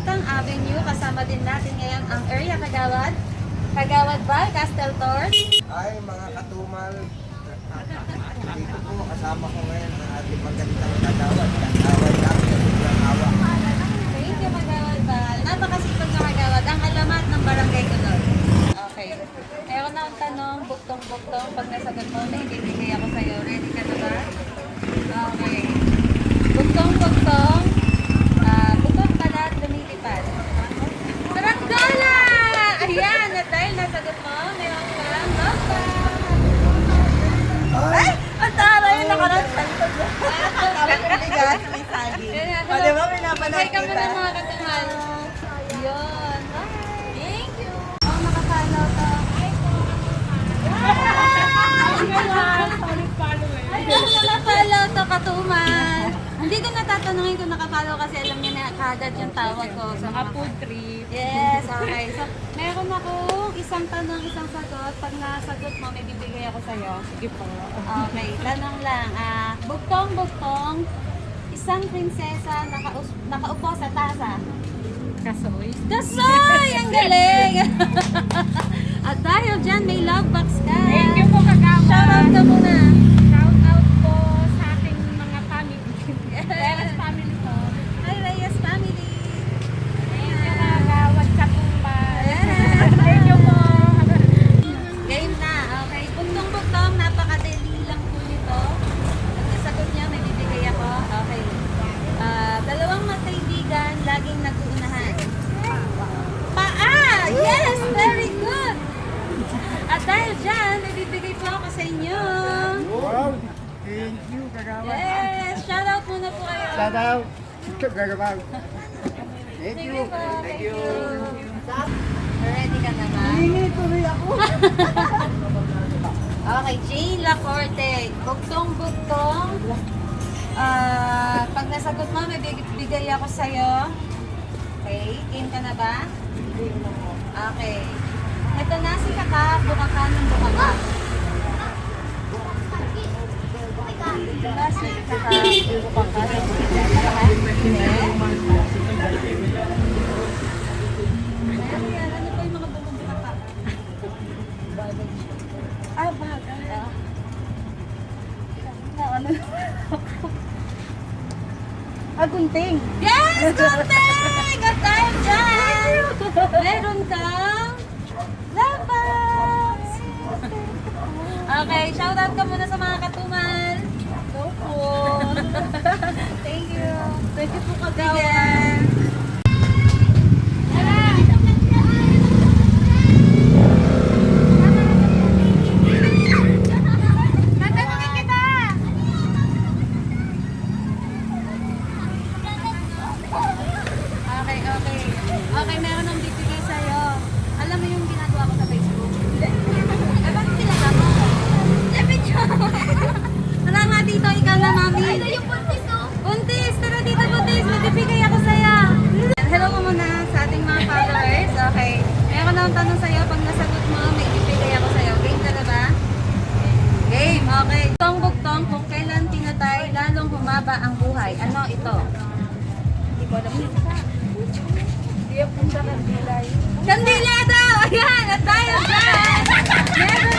Batang Avenue. Kasama din natin ngayon ang area Kagawad. Kagawad Bar, Castel Tor. Ay, mga katumal. Dito po, kasama ko ngayon ang ating magandang kagawad. Kagawad namin ang sobrang hawa. Thank you, Kagawad Bar. Napakasipag na Kagawad. Ang alamat ng barangay ko doon. Okay. Meron na akong tanong, buktong-buktong. Pag nasagot mo, may ibibigay ako sa'yo. Ready ka na ba? Okay. Buktong-buktong. Bukong kalat, lumilipad. Saranggola! Ayan, at dahil nasagot mo, meron kang nota. Ay! Ang taray! Nakarasal ko dyan. Tapos yung bigas, may saging. O, di ba, pinapanood Ay, kami kita? na mga katumal. Yun. Thank you. Oh, nakapalaw to. Ay, nakapalaw to, katumal. Hindi ko natatanungin kung nakapalaw kasi alam niya na kagad yung tawag ko. Sa mga Food trip. Yes, okay. So, meron akong isang tanong, isang sagot. Pag nasagot mo, may bibigay ako sa'yo. Sige po. Okay, tanong lang. Bugtong-bugtong, isang prinsesa nakaupo sa tasa. Kasoy. Kasoy! Ang galing! At dahil dyan, may love box ka. Thank you po, Kagawa. Shoutout ka muna. Shout out po sa ating mga family. Reyes family po. Hi, Reyes family. Thank you, Kagawad sa Tumbal. Yes. Thank you po. Game na. Okay. Bugtong-bugtong, napakadali lang po nito. Pag nasagot niya, may bibigay ako. Okay. Dalawang magkaibigan, laging nag-uunahan. Paa! Yes! Very good! At dahil dyan, may bibigay po ako sa inyo. Wow! Thank you, kagawad. Yes! Shoutout muna po kayo. Shout out! Kagawad. Thank you. po. Thank you. Ready ka na ba? Hingi tuloy ako. Okay, Jane Lacorte. Bugtong-bugtong. Pag nasagot mo, may bigay ako sa'yo. Okay, game ka na ba? Okay. Ito na si Kaka, bukaka ng bukaka. Ito na si Kaka, bukaka ng bukaka. Ayan, ano po yung mga bumubukaka? Bagay. Ano? Agunting. Yes! Gunting! At dahil dyan, meron kang lapas! Okay, shoutout ka muna sa mga katumal. Go po! Thank you. Thank you po, Kagawan. Tatanungin kita! Okay, okay. Okay, meron nang bibigay sa'yo. Alam mo yung ginagawa ko sa Facebook? Eh, bakit kilala mo? Tara nga dito, ikaw na, mami. Ay, yung buntis, oh. Buntis, tara dito, buntis. Magbibigay ako sa'yo. Hello mo muna sa ating mga followers. Okay. Meron na akong tanong sa'yo. Pag nasagot mo, may bibigay ako sa'yo. Game ka na ba? Game, okay. Bugtong-bugtong, kung kailan pinatay, lalong humaba ang buhay. Ano ito? Hindi ko alam yun. Kandila daw! Ayan! At tayo dyan! Meron